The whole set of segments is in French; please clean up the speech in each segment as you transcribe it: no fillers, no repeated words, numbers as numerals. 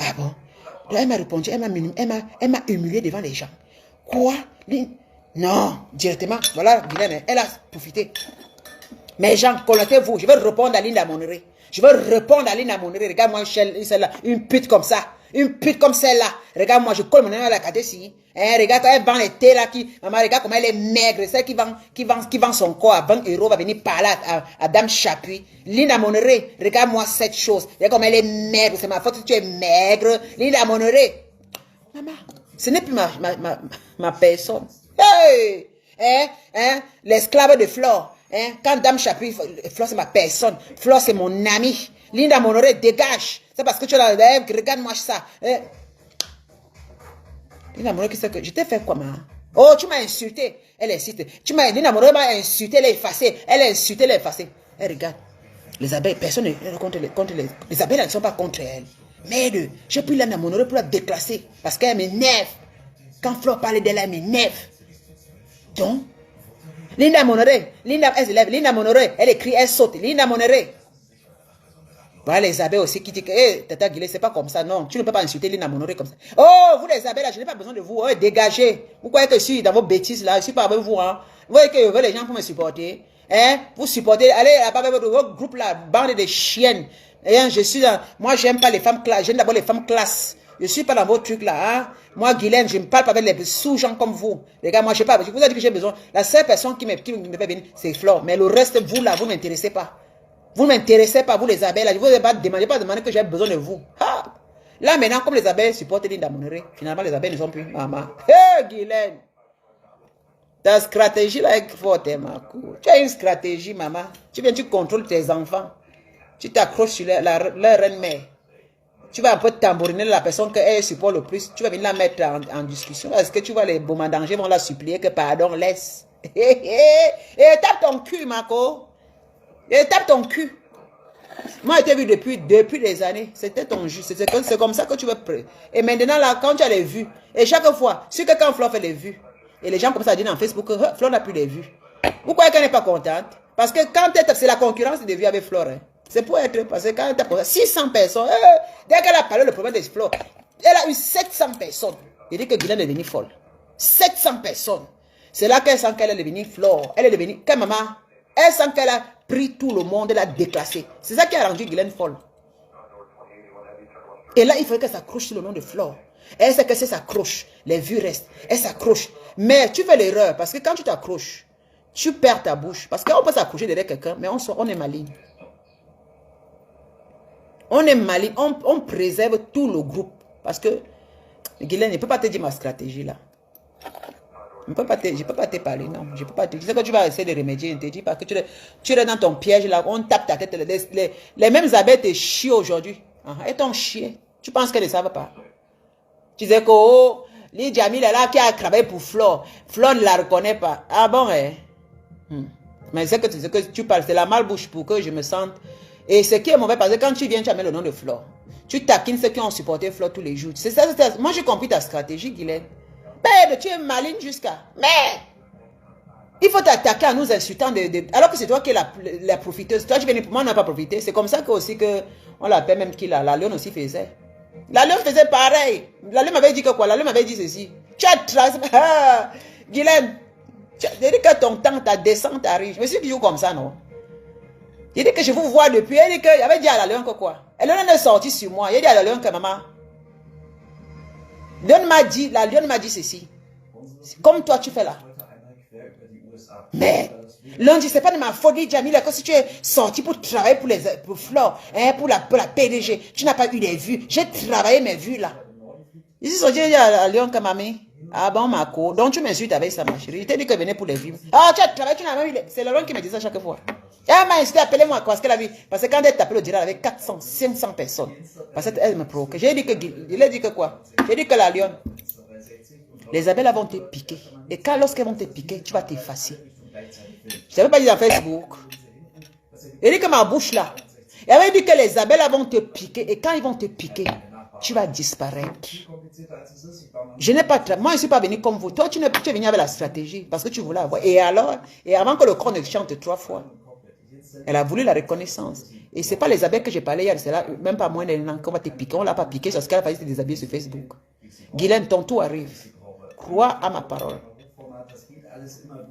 Ah bon? Elle m'a répondu, elle m'a humilié devant les gens. Quoi? Non, directement, voilà, Guylaine, elle a profité. Mais gens, connectez-vous, je vais répondre à Linda Monneré. Je vais répondre à Linda Monneré. Regarde-moi celle-là, une pute comme ça. Une pute comme celle-là. Regarde-moi, je colle mon nom à la cadet ici. Regarde quand elle vend les thés là, maman, regarde comment elle est maigre. Celle qui vend son corps à 20 € va venir parler à Dame Chapuis. Linda Monneré, regarde-moi cette chose. Regarde comment elle est maigre, c'est ma faute que tu es maigre. Linda Monneré. Maman, ce n'est plus ma personne. Hey! L'esclave de Flore. Quand Dame Chapuis, Flore c'est ma personne. Flore c'est mon ami. Linda Monneré, dégage. C'est parce que tu es là, regarde-moi ça. Linda Monneré, qu'est-ce que je t'ai fait quoi, maman? Oh, tu m'as insulté. Elle insiste. Linda Monneré m'a insulté, elle est effacée. Elle a insulté, elle est effacée. Elle regarde. Les abeilles, personne n'est contre les abeilles, elles ne sont pas contre elle. Merde, j'ai pris Linda Monneré pour la déclasser. Parce qu'elle m'énerve. Quand Flore parlait d'elle, elle m'énerve. Donc, Linda Monneré, elle se lève, Linda Monneré, elle écrit, elle saute, Linda Monneré. Voilà les abeilles aussi qui disent que, hey, Tata Guillet, c'est pas comme ça, non, tu ne peux pas insulter Linda Monneré comme ça. Oh, vous les abeilles là, je n'ai pas besoin de vous, dégagez. Vous croyez que je suis dans vos bêtises là, je ne suis pas avec vous, hein. Vous voyez que les gens pour me supporter, vous supportez, allez là-bas avec votre groupe là, bande de chiennes. Je suis dans, moi j'aime pas les femmes classe, j'aime d'abord les femmes classe. Je ne suis pas dans vos trucs là, hein. Moi, Guylaine, je ne parle pas avec les sous-gens comme vous. Les gars, moi, je ne sais pas. Je vous ai dit que j'ai besoin. La seule personne qui me fait venir, c'est Flore. Mais le reste, vous là, vous ne m'intéressez pas. Vous ne m'intéressez pas, vous les abeilles là. Je ne vous ai pas demandé que j'ai besoin de vous. Ah. Là, maintenant, comme les abeilles supportent Linda Monneré, finalement, les abeilles ne sont plus maman. Hé, Guylaine. Ta stratégie là est forte, ma cour. Tu as une stratégie, maman. Tu viens, tu contrôles tes enfants. Tu t'accroches sur leur reine-mère. Tu vas un peu tambouriner la personne qu'elle supporte le plus. Tu vas venir la mettre en discussion. Est-ce que tu vois les boumandangers vont la supplier que pardon, laisse. Et tape ton cul, Marco. Et tape ton cul. Moi, je t'ai vu depuis des années. C'était ton jus. C'est comme ça que tu veux. Et maintenant, là, quand tu as les vues, et chaque fois, si quelqu'un Flore fait les vues, et les gens commencent à dire dans Facebook que Flore n'a plus les vues. Vous croyez qu'elle n'est pas contente? Parce que quand c'est la concurrence des vues avec Flore. Hein. C'est pour être, parce que quand tu as 600 personnes, dès qu'elle a parlé le problème des Flore, elle a eu 700 personnes. Il dit que Guylaine est devenue folle. 700 personnes. C'est là qu'elle sent qu'elle est devenue Flore. Elle est devenue, quand maman, elle sent qu'elle a pris tout le monde, elle a déclassé. C'est ça qui a rendu Guylaine folle. Et là, il fallait qu'elle s'accroche sur le nom de Flore. Elle sait que si elle s'accroche, les vues restent. Elle s'accroche. Mais tu fais l'erreur, parce que quand tu t'accroches, tu perds ta bouche. Parce qu'on peut s'accrocher derrière quelqu'un, mais on est maligne. On est maligne, on préserve tout le groupe. Parce que, Guylaine, je ne peux pas te dire ma stratégie là. Je ne peux pas te parler, non. Je peux pas te dire. C'est que tu vas essayer de remédier, je ne te dis pas que tu es dans ton piège là, on tape ta tête. Les mêmes abeilles te chient aujourd'hui. Elles t'ont chié. Tu penses qu'elles ne savent pas. Tu disais que, oh, Lydia Jamil est là qui a travaillé pour Flore. Flore ne la reconnaît pas. Ah bon, Mais c'est que tu parles, c'est la malbouche pour que je me sente. Et ce qui est mauvais, parce que quand tu viens, tu as mis le nom de Flore. Tu taquines ceux qui ont supporté Flore tous les jours. C'est ça, moi, j'ai compris ta stratégie, Guylaine. Mais tu es maligne jusqu'à. Mais il faut t'attaquer à nous insultant. Alors que c'est toi qui es la profiteuse. Toi, tu viens pour moi, on n'a pas profité. C'est comme ça que aussi que on l'appelle même qui là. La Lionne aussi faisait. La Lionne faisait pareil. La Lionne m'avait dit que quoi? La Lionne m'avait dit ceci. Tu as tracé. Guylaine, j'ai dit que ton temps, ta descente arrive. Je me suis toujours comme ça, non? Il dit que je vous vois depuis. Il dit qu'il avait dit à la Lionne que quoi? Et la Lionne est sortie sur moi. Il a dit à la Lionne que maman. La Lionne m'a dit ceci. Comme toi, tu fais là. Mais, lundi, c'est pas de ma faute, Jamila, que si tu es sorti pour travailler pour Flore, pour la PDG, tu n'as pas eu des vues. J'ai travaillé mes vues là. Ils sont dit à Lyon que mamie. Ah bon, ma co. Donc tu m'insultes avec ça, ma chérie. Il t'a dit que venait pour les vues. Ah, tu as travaillé, tu n'as pas eu. C'est Laurent qui me dit ça chaque fois. Elle m'a incité, appelez-moi parce qu'elle a vu. Parce que quand elle t'appelle au direct avec 400, 500 personnes. Parce qu'elle me provoque. J'ai dit que, il a dit que quoi? J'ai dit que la Lyon. Les abeilles vont te piquer. Et lorsqu'elles vont te piquer, tu vas t'effacer. Je t'avais pas dit dans Facebook. Il dit que ma bouche là. Il avait dit que les abeilles vont te piquer. Et quand ils vont te piquer, tu vas disparaître. Je n'ai pas. Moi, je ne suis pas venu comme vous. Toi, tu es venu avec la stratégie. Parce que tu voulais avoir. Et alors, et avant que le corps ne chante 3 fois. Elle a voulu la reconnaissance. Et ce n'est pas les abeilles que j'ai parlé hier, c'est là, même pas moi, qu'on va te piquer. On ne l'a pas piqué parce qu'elle a fait des habits sur Facebook. Guylaine, ton tour arrive. Crois à ma parole.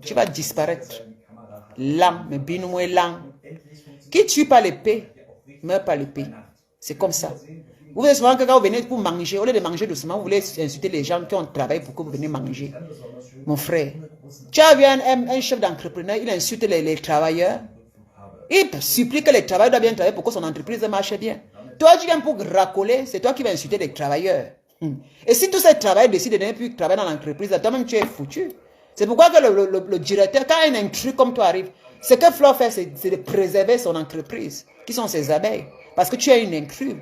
Tu vas disparaître. Lent, mais binou est lent. Qui tue par l'épée, meurt par l'épée. C'est comme ça. Vous voyez souvent que quand vous venez pour manger, au lieu de manger doucement, vous voulez insulter les gens qui ont travaillé pour que vous venez manger. Mon frère, tu as vu un chef d'entrepreneur, il insulte les travailleurs. Il supplie que les travailleurs doivent bien travailler pour que son entreprise marche bien. Toi, tu viens pour racoler, c'est toi qui vas insulter les travailleurs. Et si tous ces travailleurs décident de ne plus travailler dans l'entreprise, toi-même tu es foutu. C'est pourquoi que le directeur, quand un intrus comme toi arrive, ce que Flo fait, c'est de préserver son entreprise, qui sont ses abeilles. Parce que tu es une intrus.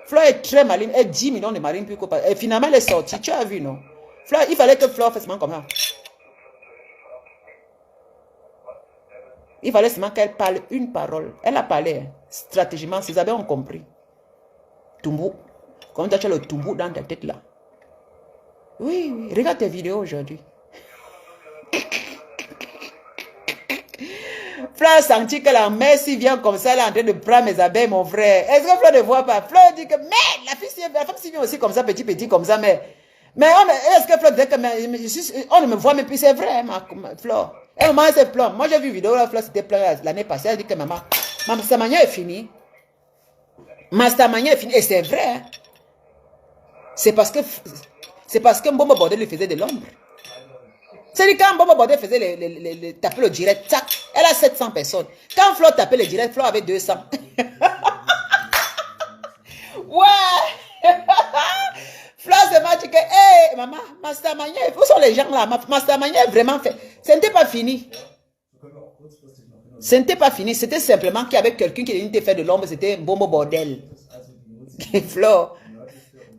Flo est très maligne, elle 10 millions de marines, et finalement elle est sortie, tu as vu, non? Flo, il fallait que Flo fasse seulement comme ça. Il fallait seulement qu'elle parle une parole. Elle a parlé, hein. Stratégiquement, ses abeilles ont compris. Tumbu. Comme tu as le tumbu dans ta tête là. Oui, oui, regarde tes vidéos aujourd'hui. Flo a senti que la mère s'y vient comme ça, elle est en train de prendre mes abeilles, mon frère. Est-ce que Flo ne voit pas? Flo dit que, mais la femme s'y vient aussi comme ça, petit, comme ça, mais est-ce que Flo disait que, on ne me voit même plus, c'est vrai, Flo. Et maman, elle s'est plein. Moi, j'ai vu une vidéo, là, Flo s'était plein l'année passée, elle dit que maman, sa manière est finie. Sa manière est finie, et c'est vrai. Hein. C'est parce que Mbombo Bordel lui faisait de l'ombre. C'est-à-dire quand Mbombo Bordel faisait taper le direct, tac, elle a 700 personnes. Quand Flo tapait le direct, Flo avait 200. Ouais. Flo m'a dit que, hé, maman, Mastermania, où sont les gens là? Mastermania est vraiment fait. Ce n'était pas fini. Ce n'était pas fini. C'était simplement qu'il y avait quelqu'un qui était fait de l'ombre, c'était Mbombo Bordel. Flo.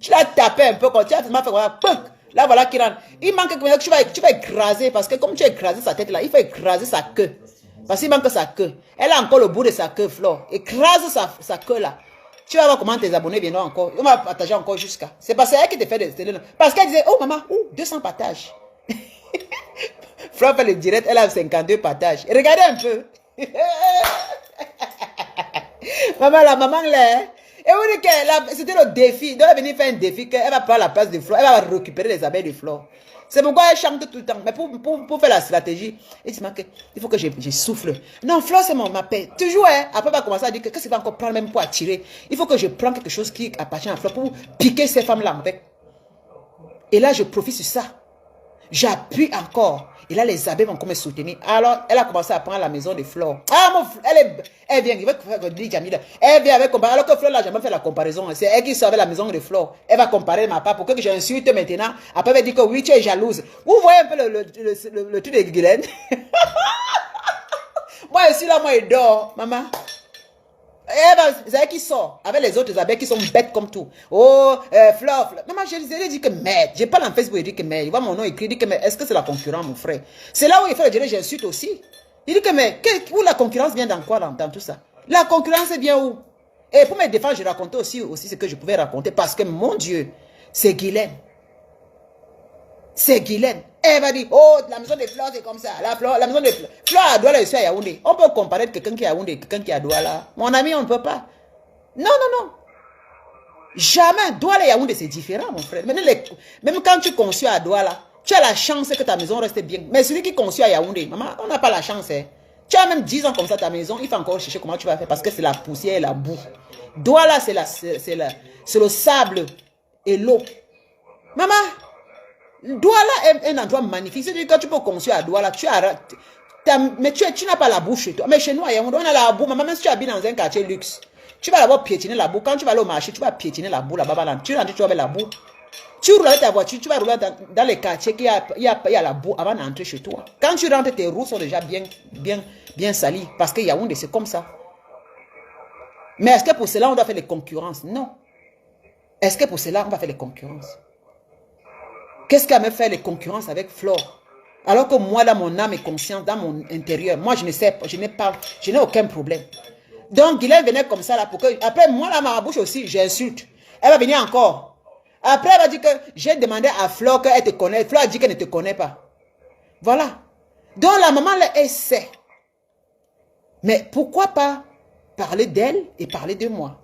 Tu l'as tapé un peu quand tu as fait voilà, là voilà qu'il rentre. Il manque que tu vas écraser parce que comme tu as écrasé sa tête là, il faut écraser sa queue. Parce qu'il manque sa queue. Elle a encore le bout de sa queue, Flo. Écrase sa queue là. Tu vas voir comment tes abonnés viendront encore. On va partager encore jusqu'à. C'est parce qu'elle qui te fait des télé. Parce qu'elle disait, oh maman, 200 partages. Flo fait le direct, elle a 52 partages. Regardez un peu. Maman là. Et on dit que c'était le défi. Elle doit venir faire un défi qu'elle va prendre la place de Flo. Elle va récupérer les abeilles de Flo. C'est pourquoi elle chante tout le temps. Mais pour faire la stratégie, il faut que je souffle. Non, Flo, c'est ma paix. Toujours, hein. Après, elle va commencer à dire que qu'est-ce qu'il va encore prendre même pour attirer. Il faut que je prenne quelque chose qui appartient à Flo pour piquer ces femmes-là avec. Et là, je profite sur ça. J'appuie encore. Et là, les abeilles vont comme me soutenir. Alors, elle a commencé à prendre la maison de Flo. Ah, elle vient. Elle vient avec comparaison. Alors que Flo n'a jamais fait la comparaison. C'est elle qui savait la maison de Flo. Elle va comparer ma part pour que j'insulte maintenant. Après, elle va dire que oui, tu es jalouse. Vous voyez un peu le truc de Guylaine. Moi, ici, là, moi, il dort. Maman. C'est elle qui sort avec les autres abeilles qui sont bêtes comme tout. Oh, Flo. Maman, je dit que merde. Je parle en Facebook, il dit que merde. Il voit mon nom écrit, il dit que mais est-ce que c'est la concurrence, mon frère? C'est là où il fait le dire, j'insulte aussi. Il dit que mais où la concurrence vient dans quoi dans tout ça? La concurrence vient où? Et pour me défendre, je racontais aussi ce que je pouvais raconter parce que mon Dieu, c'est Guylaine. C'est Guylaine. Elle va dire, oh, la maison de Flo, c'est comme ça. La maison de Flo. Flo à Douala, je suis à Yaoundé. On peut comparer quelqu'un qui est à Yaoundé et quelqu'un qui est à Douala. Mon ami, on ne peut pas. Non. Jamais. Douala et Yaoundé, c'est différent, mon frère. Même quand tu conçois à Douala, tu as la chance que ta maison reste bien. Mais celui qui conçoit à Yaoundé, maman, on n'a pas la chance. Hein. Tu as même 10 ans comme ça, ta maison, il faut encore chercher comment tu vas faire parce que c'est la poussière et la boue. Douala, c'est le sable et l'eau. Maman, Douala est un endroit magnifique. C'est-à-dire que quand tu peux construire à Douala, mais tu n'as pas la boue chez toi. Mais chez nous, on a la boue. Même si tu habites dans un quartier luxe, tu vas d'abord piétiner la boue. Quand tu vas aller au marché, tu vas piétiner la boue là-bas. Tu rentres, tu vas avec la boue. Tu roules avec ta voiture, tu vas rouler dans les quartiers qui il y a la boue avant d'entrer chez toi. Quand tu rentres, tes roues sont déjà bien salies. Parce que Yaoundé, c'est comme ça. Mais est-ce que pour cela, on doit faire les concurrences? Non. Est-ce que pour cela, on va faire les concurrences? Qu'est-ce qu'elle me fait les concurrences avec Flore? Alors que moi, dans mon âme et conscience, dans mon intérieur, moi, je ne sais pas, je n'ai aucun problème. Donc, Guylaine venait comme ça là pour que... Après, moi, dans ma bouche aussi, j'insulte. Elle va venir encore. Après, elle va dire que j'ai demandé à Flore qu'elle te connaît. Flore a dit qu'elle ne te connaît pas. Voilà. Donc, la maman, elle sait. Mais pourquoi pas parler d'elle et parler de moi?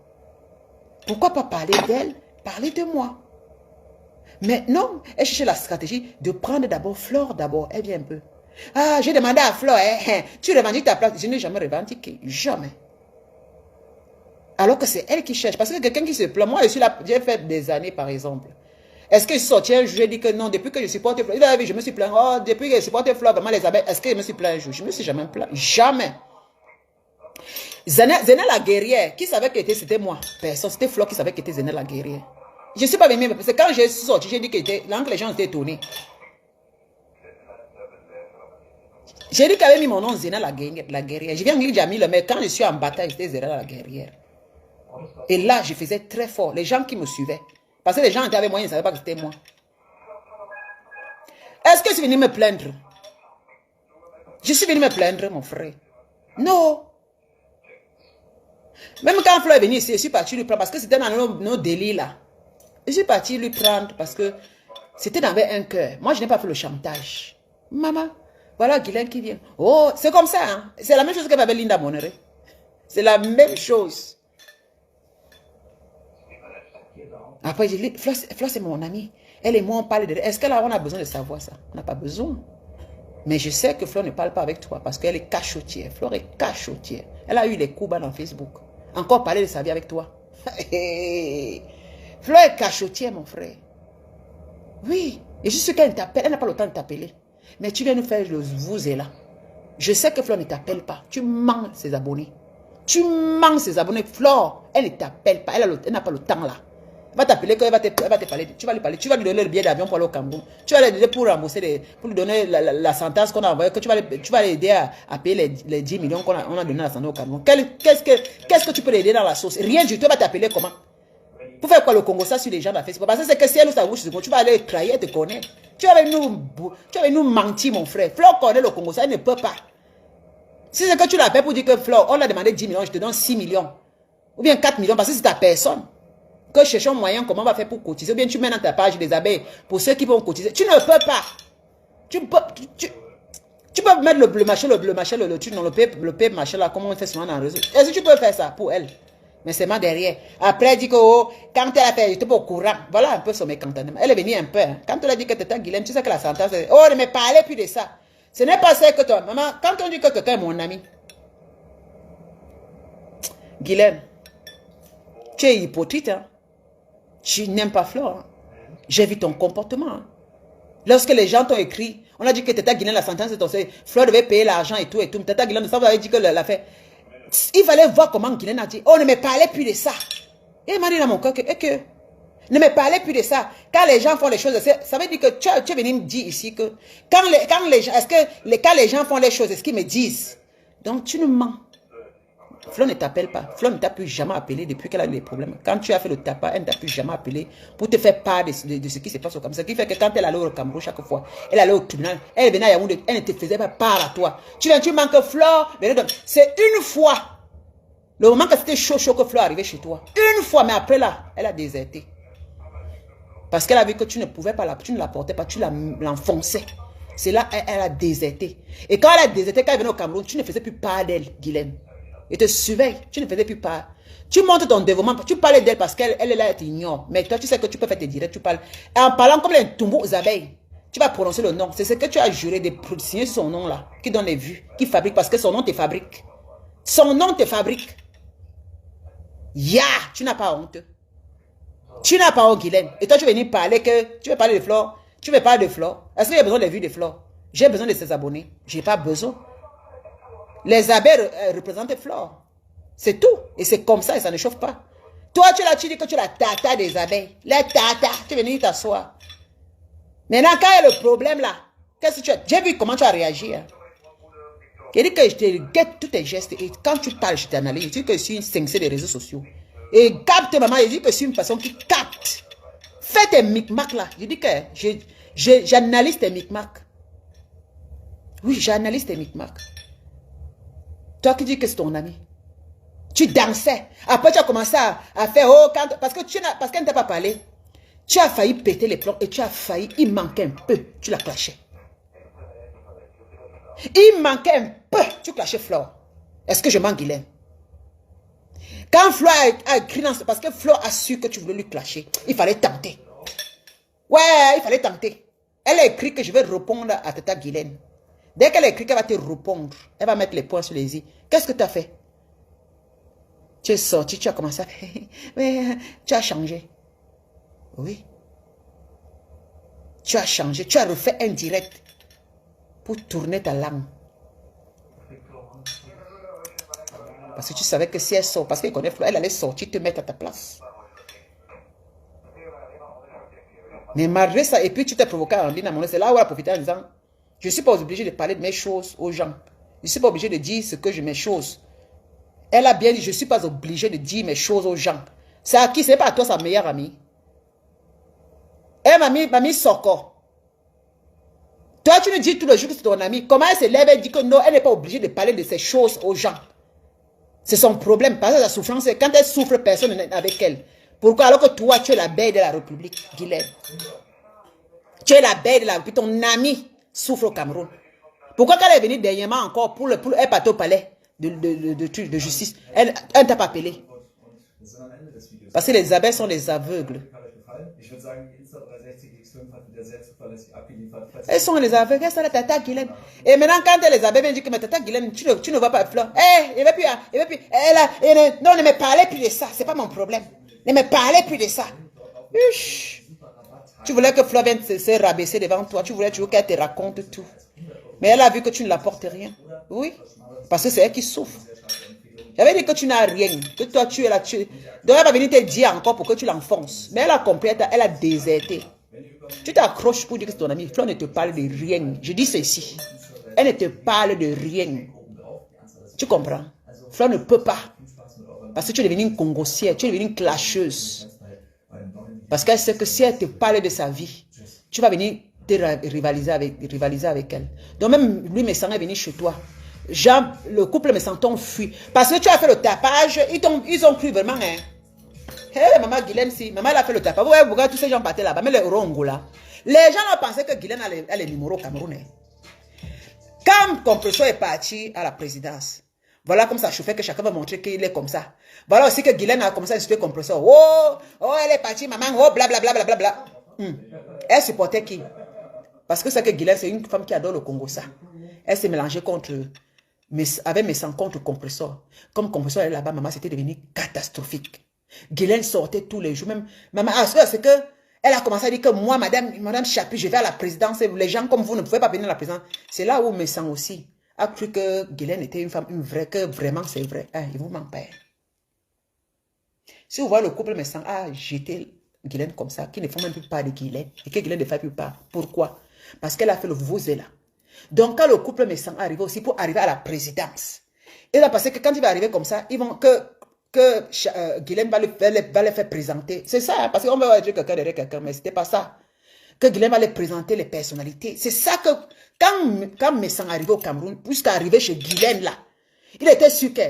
Pourquoi pas parler d'elle, parler de moi? Mais non, elle cherchait la stratégie de prendre d'abord Flore d'abord. Elle vient un peu. Ah, j'ai demandé à Flore, tu revendiques ta place. Je n'ai jamais revendiqué, jamais. Alors que c'est elle qui cherche. Parce que quelqu'un qui se plaint, moi je suis là, j'ai fait des années par exemple. Est-ce que je sortais un jour, je dis que non, depuis que je supporte Flore, je me suis plaint, oh, depuis que je supporte Flore, vraiment les abeilles, est-ce que je me suis plaint un jour? Je ne me suis jamais plaint, jamais. Zena la guerrière, qui savait que c'était moi? Personne, c'était Flore qui savait que c'était Zena la guerrière. Je ne suis pas venu, parce que quand j'ai sorti, j'ai dit que les gens étaient étonnés. J'ai dit qu'elle avait mis mon nom Zena la guerrière. Je viens de dire Jamil, mais quand je suis en bataille, c'était Zena la guerrière. Et là, je faisais très fort. Les gens qui me suivaient. Parce que les gens étaient avec moi, ils ne savaient pas que c'était moi. Est-ce que je suis venu me plaindre? Je suis venu me plaindre, mon frère. Non. Même quand Flore est venu ici, je suis parti lui prendre parce que c'était dans nos délits là. Je suis parti lui prendre parce que c'était dans un cœur. Moi, je n'ai pas fait le chantage. Maman, voilà Guylaine qui vient. Oh, c'est comme ça. Hein? C'est la même chose que m'avait Linda Monere. C'est la même chose. Après, j'ai dit, Flore, c'est mon amie. Elle et moi, on parle de... Est-ce qu'on a besoin de savoir ça? On n'a pas besoin. Mais je sais que Flore ne parle pas avec toi parce qu'elle est cachotière. Flore est cachotière. Elle a eu les coups bas dans Facebook. Encore parler de sa vie avec toi. Flore est cachotière, mon frère. Oui. Et je suis sûr qu'elle t'appelle. Elle n'a pas le temps de t'appeler. Mais tu viens nous faire le vous et là. Je sais que Flore ne t'appelle pas. Tu mens ses abonnés. Tu mens ses abonnés. Flore, elle ne t'appelle pas. Elle n'a pas le temps là. Elle va t'appeler, elle va te parler. Tu vas lui parler. Tu vas lui donner le billet d'avion pour aller au Cameroun. Tu vas l'aider pour rembourser, pour lui donner la sentence qu'on a envoyée. Que tu vas l'aider à payer les 10 millions qu'on a donné à la santé au Cameroun. Qu'est-ce que tu peux l'aider dans la sauce? Rien du tout. Elle va t'appeler comment? Pour faire quoi le Congo ça sur les gens de la Facebook? Parce que c'est que si elle ou sa bouche, tu vas aller trahir, elle te connaît. Tu vas nous mentir, mon frère. Flore connaît le Congo ça, elle ne peut pas. Si c'est que tu l'appelles pour dire que Flore, on a demandé 10 millions, je te donne 6 millions. Ou bien 4 millions, parce que c'est ta personne. Que cherchons moyen, comment on va faire pour cotiser. Ou bien tu mets dans ta page des abeilles pour ceux qui vont cotiser. Tu ne peux pas. Tu peux mettre le bleu machin, le P machin là, comme on fait souvent dans le réseau. Est-ce que tu peux faire ça pour elle? Mais c'est moi derrière. Après, elle dit que oh, quand elle a fait, j'étais pas au courant. Voilà un peu son mécontentement. Elle est venue un peu. Hein. Quand elle a dit que tu étais Guylaine, tu sais que la sentence est... Oh, ne me parlez plus de ça. Ce n'est pas ça que toi, maman, quand on dit que quelqu'un est mon ami. Guylaine, tu es hypocrite, hein? Tu n'aimes pas Flore. Hein? J'ai vu ton comportement. Hein? Lorsque les gens t'ont écrit, on a dit que Tata Guylaine, la sentence de ton sein, Flore devait payer l'argent et tout. Tata Guylaine, ça vous avait dit que l'a fait. Il fallait voir comment Guylaine a dit, oh, ne me parlez plus de ça. Et il m'a dit dans mon cœur que ne me parlez plus de ça. Quand les gens font les choses, ça veut dire que tu es venu me dire ici que quand les gens font les choses, est-ce qu'ils me disent? Donc tu nous mens. Flore ne t'appelle pas. Flore ne t'a plus jamais appelé depuis qu'elle a eu des problèmes. Quand tu as fait le tapas, elle ne t'a plus jamais appelé pour te faire part de ce qui se passe au Cameroun. Ce qui fait que quand elle allait au Cameroun chaque fois, elle allait au tribunal, elle venait à Yaoundé, elle ne te faisait pas part à toi. Tu manques Flore. C'est une fois. Le moment que c'était chaud que Flore arrivait chez toi. Une fois, mais après là, elle a déserté. Parce qu'elle a vu que tu ne pouvais pas, tu ne la portais pas, tu l'enfonçais. C'est là elle a déserté. Et quand elle a déserté, quand elle venait au Cameroun, tu ne faisais plus part d'elle, Guylaine. Elle te surveille, tu ne faisais plus part. Tu montres ton développement, tu parlais d'elle parce qu'elle est là, elle t'ignore. Mais toi, tu sais que tu peux faire tes directs, tu parles. Et en parlant comme les tombeaux aux abeilles, tu vas prononcer le nom. C'est ce que tu as juré de signer son nom là, qui donne les vues, qui fabrique, parce que son nom te fabrique. Son nom te fabrique. Tu n'as pas honte. Tu n'as pas honte, Guylaine. Et toi, tu veux venir parler que... Tu veux parler de Flore. Tu veux parler de Flore. Est-ce que j'ai besoin des vues de Flore? J'ai besoin de ses abonnés. Je n'ai pas besoin. Les abeilles représentent Flore. C'est tout. Et c'est comme ça et ça ne chauffe pas. Toi, tu dis que tu es la tata des abeilles. La tata. Tu es venu t'asseoir. Maintenant, quand il y a le problème là, qu'est-ce que tu as... J'ai vu comment tu as réagi. Hein? J'ai dit que je te guette tous tes gestes. Et quand tu parles, je t'analyse. Je dis que je suis une cinq des réseaux sociaux. Et capte maman, je dis que c'est une façon qui capte. Fais tes micmacs là. Je dis que j'analyse tes micmacs. Oui, j'analyse tes micmacs. Toi qui dis que c'est ton ami. Tu dansais. Après, tu as commencé à faire... Oh, parce qu'elle ne t'a pas parlé. Tu as failli péter les plombs et tu as failli... Il manquait un peu. Tu la clashais. Il manquait un peu. Tu clashais Flore. Est-ce que je mens, Guylaine? Quand Flo a écrit dans ce... Parce que Flo a su que tu voulais lui clasher. Il fallait tenter. Ouais, il fallait tenter. Elle a écrit que je vais répondre à Tata Guylaine. Dès qu'elle a écrit qu'elle va te répondre, elle va mettre les points sur les i. Qu'est-ce que tu as fait? Tu es sorti, tu as commencé à... Mais tu as changé. Oui. Tu as changé. Tu as refait un direct pour tourner ta langue. Parce que tu savais que si elle sort, parce qu'elle connaît Flo, elle allait sortir te mettre à ta place. Mais malgré ça, et puis tu t'es provoqué en ligne à mon... C'est là où elle a profité en disant, je ne suis pas obligé de parler de mes choses aux gens. Je ne suis pas obligé de dire ce que je mes choses. Elle a bien dit, je ne suis pas obligé de dire mes choses aux gens. C'est à qui? C'est pas à toi, sa meilleure amie. Elle m'a mis Soko. Toi, tu me dis tout le jour que c'est ton ami. Comment elle se lève, elle dit que non, elle n'est pas obligée de parler de ces choses aux gens. C'est son problème. Parce que la souffrance, quand elle souffre, personne n'est avec elle. Pourquoi? Alors que toi, tu es la belle de la République, Guylaine. Tu es la belle de la République. Ton ami souffre au Cameroun. Pourquoi quand elle est venue dernièrement encore pour elle partait au palais de justice, elle ne t'a pas appelé? Parce que les abeilles sont les aveugles. Elles sont les aveugles, elles sont la Tata Guylaine. Et maintenant, quand les abeilles viennent dire que Tata Guylaine, tu ne vois pas Flo. Il ne veut plus. Non, ne me parlez plus de ça. Ce n'est pas mon problème. Ne me parlez plus de ça. Uch. Tu voulais que Flo vienne se rabaisser devant toi. Tu voulais qu'elle te raconte tout. Mais elle a vu que tu ne l'apportes rien. Oui. Parce que c'est elle qui souffre. J'avais dit que tu n'as rien. Que toi, tu es là. Donc, elle va venir te dire encore pour que tu l'enfonces. Mais elle a compris, elle a déserté. Tu t'accroches pour dire que c'est ton ami. Flo ne te parle de rien. Je dis ceci. Elle ne te parle de rien. Tu comprends? Flo ne peut pas. Parce que tu es devenue une congossière. Tu es devenue une clasheuse. Parce qu'elle sait que si elle te parle de sa vie, tu vas venir te rivaliser avec elle. Donc même lui, mes sangs est venu chez toi. Jean, le couple me sentant fui. Parce que tu as fait le tapage, ils ont cru vraiment. Hein. Hey, maman Guylaine, si. Maman elle a fait le tapage. Vous voyez, tous ces gens partaient là-bas. Mais les Rongo là. Les gens ont pensé que Guylaine a les numéros camerounais. Quand Compression est parti à la présidence, voilà comme ça chauffait que chacun va montrer qu'il est comme ça. Voilà aussi que Guylaine a commencé à insulter Compression. Oh, elle est partie, maman, oh, blablabla. Bla, bla, bla, bla. Elle supportait qui? Parce que c'est que Guylaine, c'est une femme qui adore le Congo, ça. Elle s'est mélangée avec mes sangs contre Compressor. Comme Compressor est là-bas, maman, c'était devenu catastrophique. Guylaine sortait tous les jours. Même, maman, c'est que elle a commencé à dire que moi, madame Chapuis, je vais à la présidence. Les gens comme vous ne pouvez pas venir à la présidence. C'est là où mes sangs aussi a cru que Guylaine était une femme, que vraiment c'est vrai. Ah, il vous manque pas. Si vous voyez le couple mes sangs a jeté Guylaine comme ça, qui ne font même plus pas de Guylaine, et que Guylaine ne fait plus pas. Pourquoi? Parce qu'elle a fait le vouzé là. Donc, quand le couple me sent arriver aussi pour arriver à la présidence, il va passer que quand il va arriver comme ça, ils vont que Guylaine va les faire présenter. C'est ça, hein, parce qu'on va dire quelqu'un derrière quelqu'un, mais c'était pas ça. Que Guylaine va les présenter les personnalités. C'est ça que, quand me sent arriver au Cameroun, puisqu'à arriver chez Guylaine là, il était sûr que,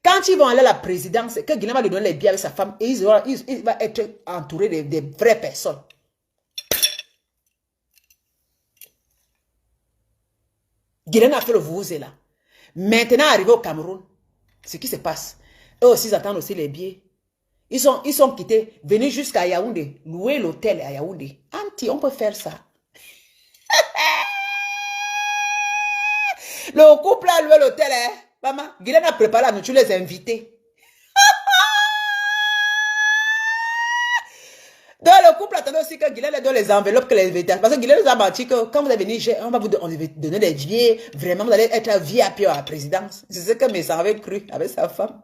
quand ils vont aller à la présidence, que Guylaine va lui donner les billets avec sa femme, et il va être entouré de vraies personnes. Guylaine a fait le vouzé là. Maintenant, arrivé au Cameroun, ce qui se passe, eux aussi, ils attendent aussi les billets. Ils sont quittés, venus jusqu'à Yaoundé, louer l'hôtel à Yaoundé. Anti, on peut faire ça. Le couple a loué l'hôtel, hein. Maman, Guylaine a préparé la nourriture, les invités. Donc le couple attendait aussi que Guylaine donne les enveloppes que les invitations. Parce que Guylaine nous a menti que quand vous allez venir, on va vous donner des billets. Vraiment, vous allez être VIP à la présidence. C'est ce que mes sangs avaient cru avec sa femme.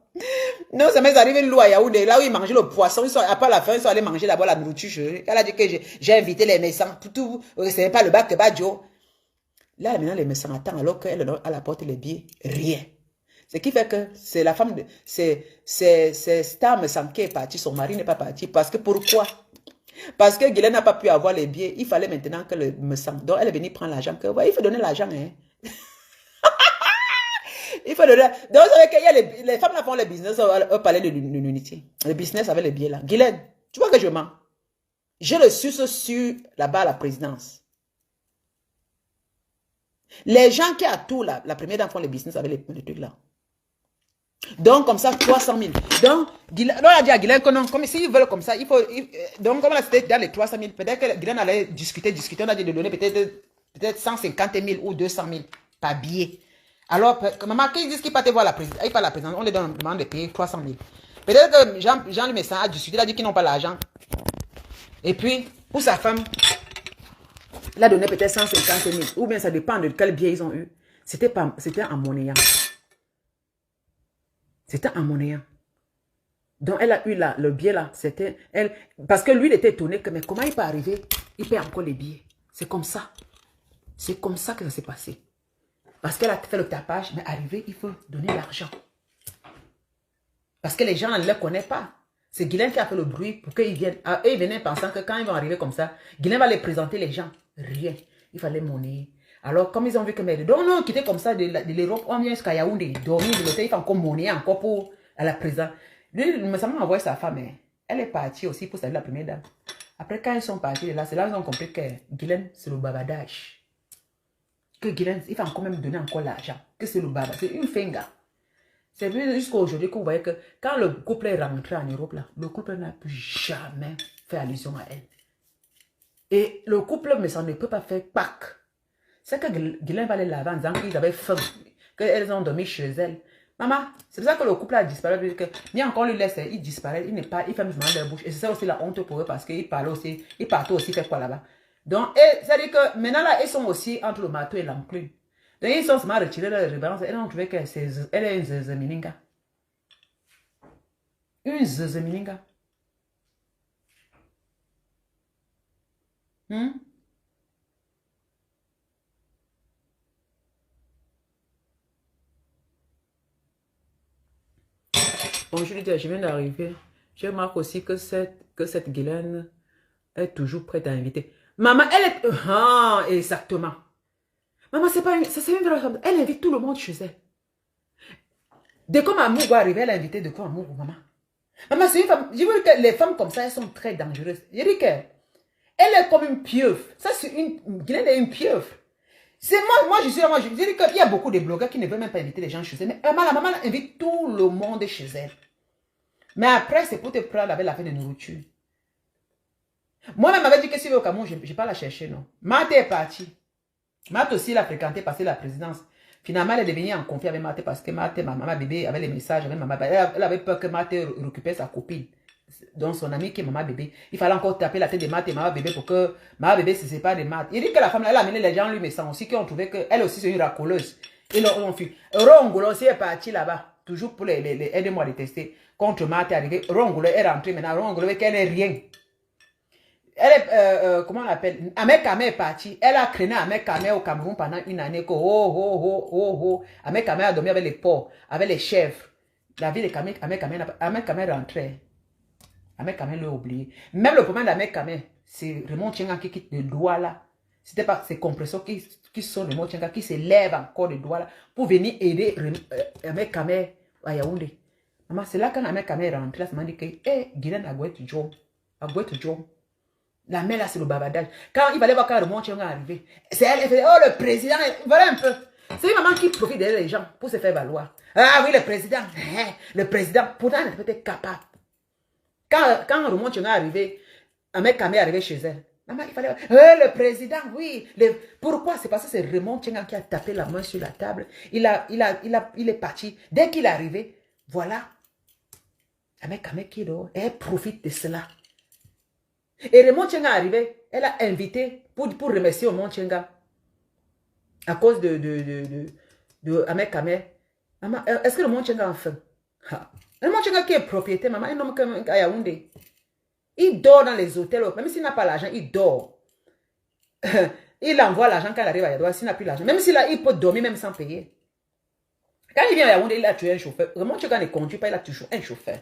Non, ça m'est arrivé loin à Yaoundé, là où ils mangeaient le poisson. Après la fin, ils sont allés manger d'abord la nourriture. Elle a dit que j'ai invité les médecins. Tout, c'est pas le bac que Badjo. Là, maintenant, les médecins attendent alors qu'elle apporte les billets. Rien. Ce qui fait que c'est la femme, c'est Star Messan qui est partie, son mari n'est pas parti. Parce que pourquoi? Parce que Guylaine n'a pas pu avoir les billets. Il fallait maintenant que le Messan. Donc elle est venue prendre l'argent. Ouais, il faut donner l'argent. Hein. Il faut donner. Donc vous savez que les femmes là font le business au palais de l'unité. Le business avec les billets là. Guylaine, tu vois que je mens. J'ai le suce sur là-bas à la présidence. Les gens qui ont tout là, la première dame font le business avec les trucs là. Donc, comme ça, 300 000. Donc, on a dit à Guylaine que non, comme s'ils veulent comme ça, il faut. Donc, comme là, c'était dans les 300 000, peut-être que Guylaine allait discuter. On a dit de donner peut-être 150 000 ou 200 000 par billet. Alors, maman, quand ils disent qu'ils partent voir la présidente, ils partent la présidente, on les demande de payer 300 000. Peut-être que Jean le médecin a discuté, il a dit qu'ils n'ont pas l'argent. Et puis, pour sa femme, il a donné peut-être 150 000. Ou bien ça dépend de quel billet ils ont eu. C'était en monnayant. C'était en monnayant. Donc, elle a eu le billet là. C'était elle. Parce que lui, il était étonné que, mais comment il peut arriver? Il paie encore les billets. C'est comme ça. C'est comme ça que ça s'est passé. Parce qu'elle a fait le tapage, mais arrivé, il faut donner l'argent. Parce que les gens ne le connaissent pas. C'est Guylaine qui a fait le bruit pour qu'ils viennent. Eux, ils venaient pensant que quand ils vont arriver comme ça, Guylaine va les présenter les gens. Rien. Il fallait monnaie. Alors, comme ils ont vu que, mais donc, non, quitter comme ça de l'Europe, on vient jusqu'à Yaoundé, dormir de l'hôtel, il faut encore monnaie, encore pour à la présence. Lui, ça m'a envoyé sa femme, mais elle est partie aussi pour saluer la première dame. Après, quand ils sont partis de là, c'est là qu'ils ont compris que Guylaine, c'est le babadage. Que Guylaine, il faut encore même donner encore l'argent. Que c'est le babadage. C'est une finga. C'est jusqu'à aujourd'hui que vous voyez que quand le couple est rentré en Europe, là, le couple n'a plus jamais fait allusion à elle. Et le couple, mais ça ne peut pas faire Pâques. C'est que Guylaine va les laver en disant qu'ils avaient faim, qu'elles ont dormi chez elle. Maman, c'est pour ça que le couple a disparu. Ni encore lui laisse, il disparaît, il n'est pas, il fait même leur bouche. Et c'est ça aussi la honte pour eux parce qu'ils partaient aussi faire quoi là-bas. Donc, c'est-à-dire que maintenant là, ils sont aussi entre le marteau et l'enclume. Donc, ils sont seulement retirés de la révérence. Elles ont trouvé qu'elle est une zezemininga. Une zezemininga. Bon, je lui dis, je viens d'arriver. Je remarque aussi que cette Guylaine est toujours prête à inviter. Maman, elle est... Ah, exactement. Maman, c'est pas une... C'est une vraie femme. Elle invite tout le monde chez elle. Dès que Mamour va arriver, elle a invité de quoi Mamour, maman. Maman, c'est une femme... Je veux dire que les femmes comme ça, elles sont très dangereuses. Je dis qu'elle est comme une pieuvre. Ça, c'est une... Guylaine est une pieuvre. C'est moi, je suis là, moi, je dis qu'il y a beaucoup de blogueurs qui ne veulent même pas inviter les gens chez eux. Mais la maman invite tout le monde chez elle. Mais après, c'est pour te prendre avec la fin de nourriture. Moi-même, m'avait dit que si je vais au Cameroun, je ne vais pas la chercher, non. Marthe est partie. Marthe aussi l'a fréquenté, passé la présidence. Finalement, elle est devenue en conflit avec Marthe parce que Marthe, ma maman bébé, avait les messages avec maman. Elle avait peur que Marthe récupère sa copine. Donc, son amie qui est maman bébé. Il fallait encore taper la tête de Marthe et maman bébé pour que maman bébé se sépare de Marthe. Il dit que la femme, elle a amené les gens lui, mais sans aussi, qui ont trouvé qu'elle aussi, c'est une racoleuse. Ils l'ont fui. Rongolo aussi est parti là-bas. Toujours pour les aider-moi à les tester. Contre Marthe est arrivé. Rongolo est rentré maintenant. Rongolo, qu'elle n'est rien. Elle est, comment on l'appelle? Ahmed Kamé est partie. Elle a traîné Ahmed Kamé au Cameroun pendant une année. Ahmed Kamé a dormi avec les porcs, avec les chèvres. La vie de Ahmed Kamé est rentré. Ahmed Kamé l'a oublié. Même le problème d'Ahmed Kamé, c'est Raymond Tchenga qui quitte le doigt là. C'était pas ces compresseurs qui sont Raymond Tchenga qui se lèvent encore le doigt là pour venir aider Ahmed Kamé à Yaoundé. Maman, c'est là quand Ahmed Kamé est rentré, là, ça m'a dit que, Guylaine a goué John. La mère là, c'est le babadage. Quand il fallait voir quand Raymond Tchenga arrivé, c'est elle, elle fait, oh le président, voilà un peu. C'est une maman qui profite de les gens pour se faire valoir. Ah oui, le président, pourtant elle était peut-être capable. Quand Raymond Tchenga est arrivé, Ahmed Kamé est arrivé chez elle. Maman, il fallait, le président, oui. Pourquoi? C'est parce que c'est Raymond Tchenga qui a tapé la main sur la table. Il est parti. Dès qu'il est arrivé, voilà. Ahmed Kamé qui est dehors, elle profite de cela. Et Raymond Tchenga est arrivé, elle a invité pour remercier Raymond Tchenga à cause de Ahmed Kamé. Maman, est-ce que Raymond Tchenga a faim? Raymond Tchenga qui est propriétaire, maman, un homme comme à Yaoundé. Il dort dans les hôtels, même s'il n'a pas l'argent, il dort. Il envoie l'argent quand il arrive à Yaoundé, s'il n'a plus l'argent. Même s'il il peut dormir même sans payer. Quand il vient à Yaoundé, il a tué un chauffeur. Raymond Tchenga ne conduit pas, il a toujours un chauffeur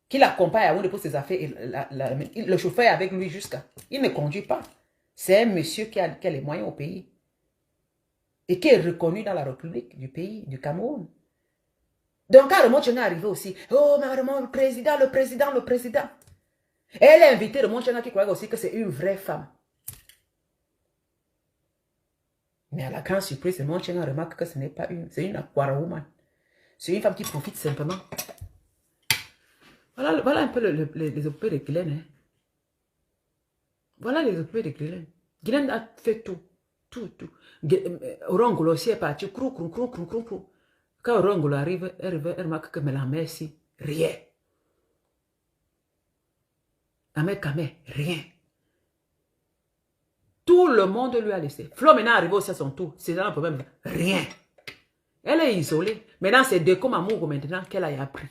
qui l'accompagne à Yaoundé pour ses affaires. Et le chauffeur est avec lui jusqu'à. Il ne conduit pas. C'est un monsieur qui a les moyens au pays. Et qui est reconnu dans la République du pays, du Cameroun. Donc quand Raymond Tchenga est arrivé aussi, oh, mais vraiment, le président. Et elle a invité Raymond Tchenga qui croyait aussi que c'est une vraie femme. Mais à la grande surprise, Raymond Tchenga remarque que ce n'est pas une, c'est une aquara woman. C'est une femme qui profite simplement. Voilà un peu les occupés de Guylaine. Hein. Voilà les occupés de Guylaine. Guylaine a fait tout. Tout. Orangolo aussi est parti. Crou. Quand Orangolo arrive, elle remarque que mais la mère ici, rien. La mère Kamé, rien. Tout le monde lui a laissé. Flo maintenant arrive aussi à son tour. C'est un problème. Rien. Elle est isolée. Maintenant, c'est Déco Mamogo maintenant qu'elle a appris.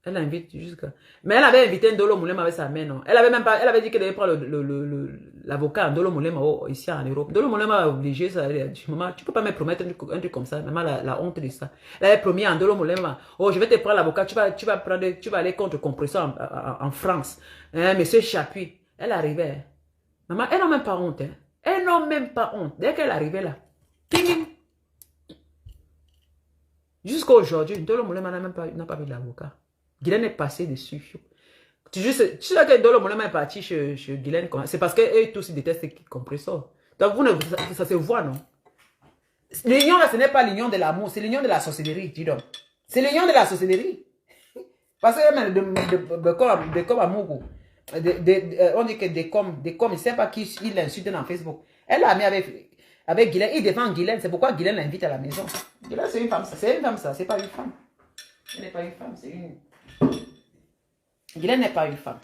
Elle invite jusqu'à... Mais elle avait invité Ndolo Moulema avec sa mère, non? Elle avait même pas... Elle avait dit qu'elle allait prendre l'avocat Ndolo Moulema ici en Europe. Ndolo Moulema a obligé ça. Elle a dit, maman, tu peux pas me promettre un truc comme ça. Maman, la honte de ça. Elle avait promis à Ndolo Moulema, oh, je vais te prendre l'avocat, tu vas aller contre compresseur en France. Hein, monsieur Chapuis. Elle arrivait. Maman, elle n'a même pas honte. Hein. Elle n'a même pas honte. Dès qu'elle arrivait là, ting. Jusqu'à aujourd'hui, Ndolo Moulema n'a pas vu l'avocat. Guylaine est passé dessus. Tu sais que Ndolo Moulema est parti chez Guylaine. C'est parce qu'eux tous ils détestent les compresseurs. Donc ça se voit, non? L'union là, ce n'est pas l'union de l'amour, c'est l'union de la sorcellerie, dis donc. C'est l'union de la sorcellerie. Parce que même de comme amour, on dit que des comme, il ne sait pas qui il l'insulte dans Facebook. Elle l'a mis avec Guylaine, il défend Guylaine, c'est pourquoi Guylaine l'invite à la maison. Guylaine, c'est une femme, ça, c'est pas une femme. Elle n'est pas une femme, c'est une... Guylaine n'est pas une femme.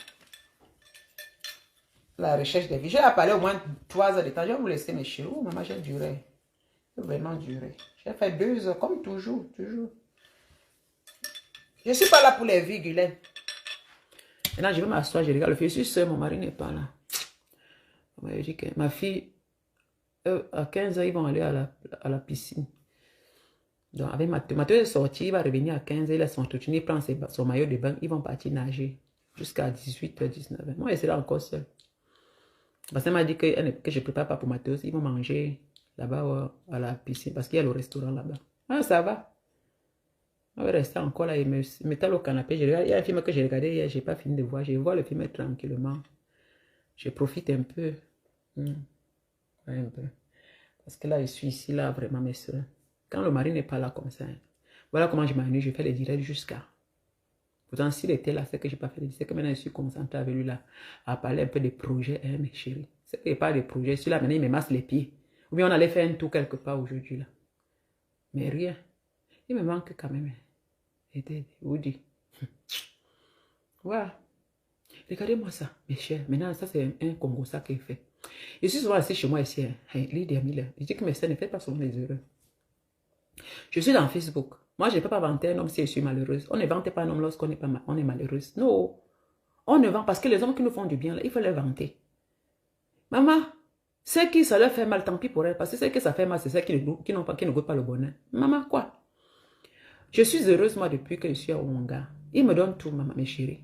La recherche des vies. J'ai parlé au moins 3 heures de temps. Je vais vous laisser mes chéris. Maman, j'ai duré. J'ai vraiment duré. J'ai fait 2 heures, comme toujours. Je ne suis pas là pour les vies, Guylaine. Maintenant, je vais m'asseoir, je regarde le film. Je suis seule, mon mari n'est pas là. On m'a dit que ma fille, à 15 ans, ils vont aller à la piscine. Donc, avec Mathieu est sorti, il va revenir à 15 ans, il a son entretien, il prend son maillot de bain, ils vont partir nager jusqu'à 18h, 19h. Moi, je serai encore seule. Parce qu'elle m'a dit que je ne prépare pas pour Mathieu, ils vont manger là-bas à la piscine, parce qu'il y a le restaurant là-bas. Ah, ça va. On va rester encore là, il me met au canapé. Il y a un film que j'ai regardé hier, je n'ai pas fini de voir. Je vois le film tranquillement. Je profite un peu. Ouais, un peu. Parce que là, je suis ici, là, vraiment, mes soeurs. Quand le mari n'est pas là comme ça, voilà comment je m'ennuie, je fais les directs jusqu'à. Pourtant, s'il était là, c'est que je n'ai pas fait les directs. C'est que maintenant, je suis concentrée avec lui là, à parler un peu des projets, hein, mes chéris. C'est qu'il n'y a pas de projets. Celui-là, maintenant, il me masse les pieds. Ou bien on allait faire un tour quelque part aujourd'hui là. Mais rien. Il me manque quand même. Et vous dites. Voilà. Regardez-moi ça, mes chers. Maintenant, ça, c'est un Congo ça qui est fait. Je suis souvent assis chez moi ici. Lydia Miller. Je dis que mes soeurs ne font pas souvent les heureux. Je suis dans Facebook. Moi, je ne peux pas vanter un homme si je suis malheureuse. On ne vante pas un homme lorsqu'on est malheureuse. Non. On ne vante parce que les hommes qui nous font du bien, là, il faut les vanter. Maman, ceux qui ça leur fait mal, tant pis pour elles. Parce que ceux que ça fait mal, c'est ceux qui ne goûtent pas le bonheur. Maman, quoi? Je suis heureuse, moi, depuis que je suis à Ouanga. Il me donne tout, maman, mes chéris.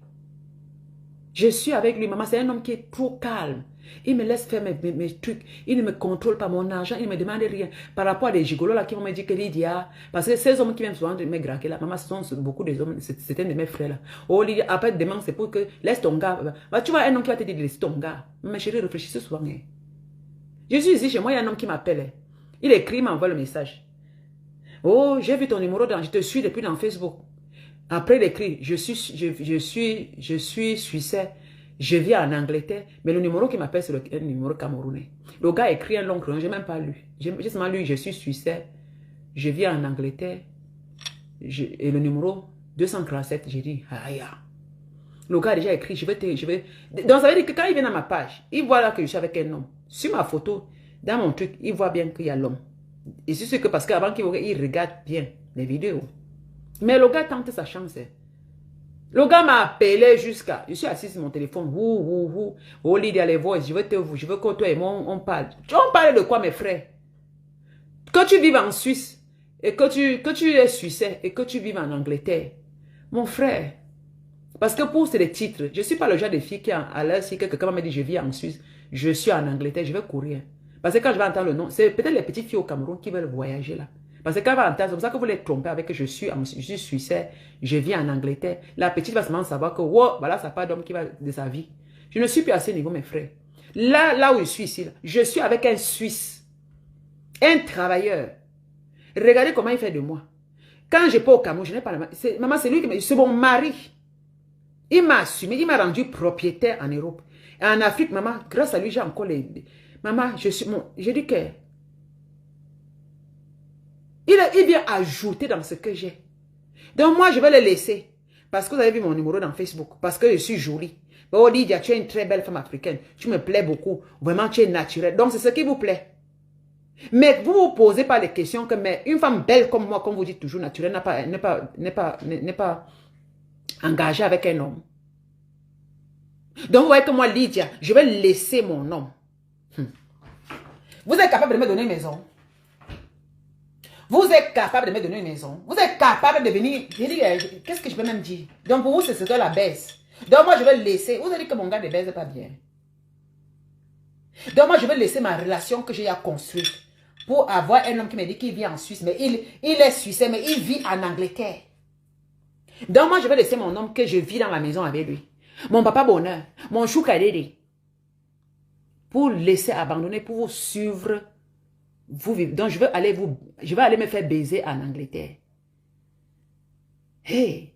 Je suis avec lui, maman. C'est un homme qui est trop calme. Il me laisse faire mes trucs. Il ne me contrôle pas mon argent. Il ne me demande rien. Par rapport à des gigolos là qui vont me dire que Lydia. Parce que ces hommes qui viennent souvent de me graquer là. Maman, ce sont beaucoup des hommes. C'est un de mes frères là. Oh Lydia, après demain, c'est pour que laisse ton gars. Bah, tu vois un homme qui va te dire de laisser ton gars. Mes chéris, réfléchissez souvent. Hein. Je suis ici chez moi, il y a un homme qui m'appelle. Hein. Il écrit, il m'envoie le message. Oh, j'ai vu ton numéro je te suis depuis dans Facebook. Après il écrit, je suis suisse. Je vis en Angleterre, mais le numéro qui m'appelle, c'est le numéro camerounais. Le gars écrit un long crayon, je n'ai même pas lu. J'ai seulement lu, je suis suisse, je vis en Angleterre, et le numéro 237, j'ai dit, aïe. Le gars a déjà écrit, je vais... Donc ça veut dire que quand il vient dans ma page, il voit là que je suis avec un homme. Sur ma photo, dans mon truc, il voit bien qu'il y a l'homme. Et c'est sûr que parce qu'avant qu'il regarde bien les vidéos. Mais le gars tente sa chance. Le gars m'a appelé jusqu'à... Je suis assise sur mon téléphone. Oh, Lydia, les voix. Je veux que toi et moi, on parle. On parle de quoi, mes frères? Que tu vives en Suisse, et que tu es suisse, et que tu vives en Angleterre. Mon frère. Parce que pour ces titres, je ne suis pas le genre de fille qui, à l'heure, si quelqu'un m'a dit je vis en Suisse, je suis en Angleterre, je vais courir. Parce que quand je vais entendre le nom, c'est peut-être les petites filles au Cameroun qui veulent voyager là. Parce que quand elle va entendre, c'est comme ça que vous les trompez avec que je suis suisse, je vis en Angleterre. La petite va seulement savoir que, wow, voilà, ça part d'homme qui va de sa vie. Je ne suis plus à ce niveau, mes frères. Là où je suis ici, je suis avec un Suisse. Un travailleur. Regardez comment il fait de moi. Quand je pas au Cameroun, je n'ai pas la maman. Maman, c'est lui qui m'a... C'est mon mari. Il m'a assumé, il m'a rendu propriétaire en Europe. Et en Afrique, maman, grâce à lui, j'ai encore les... Maman, je dis que... Il vient ajouter dans ce que j'ai. Donc moi, je vais le laisser. Parce que vous avez vu mon numéro dans Facebook. Parce que je suis jolie. Oh Lydia, tu es une très belle femme africaine. Tu me plais beaucoup. Vraiment, tu es naturelle. Donc c'est ce qui vous plaît. Mais vous ne vous posez pas les questions que mais une femme belle comme moi, comme vous dites toujours naturelle, n'est pas engagée avec un homme. Donc vous voyez que moi, Lydia, je vais laisser mon homme. Vous êtes capable de me donner une maison. Vous êtes capable de me donner une maison. Vous êtes capable de venir. Qu'est-ce que je peux même dire? Donc pour vous, c'est ce que la baisse. Donc moi, je vais laisser. Vous avez dit que mon gars ne baise pas bien. Donc moi, je vais laisser ma relation que j'ai à construire pour avoir un homme qui me dit qu'il vit en Suisse. Mais il est suisse, mais il vit en Angleterre. Donc moi, je vais laisser mon homme que je vis dans la maison avec lui. Mon papa bonheur, mon chou kadede. Pour laisser abandonner, pour vous suivre. Vous vivez. Donc je vais aller me faire baiser en Angleterre. Hey!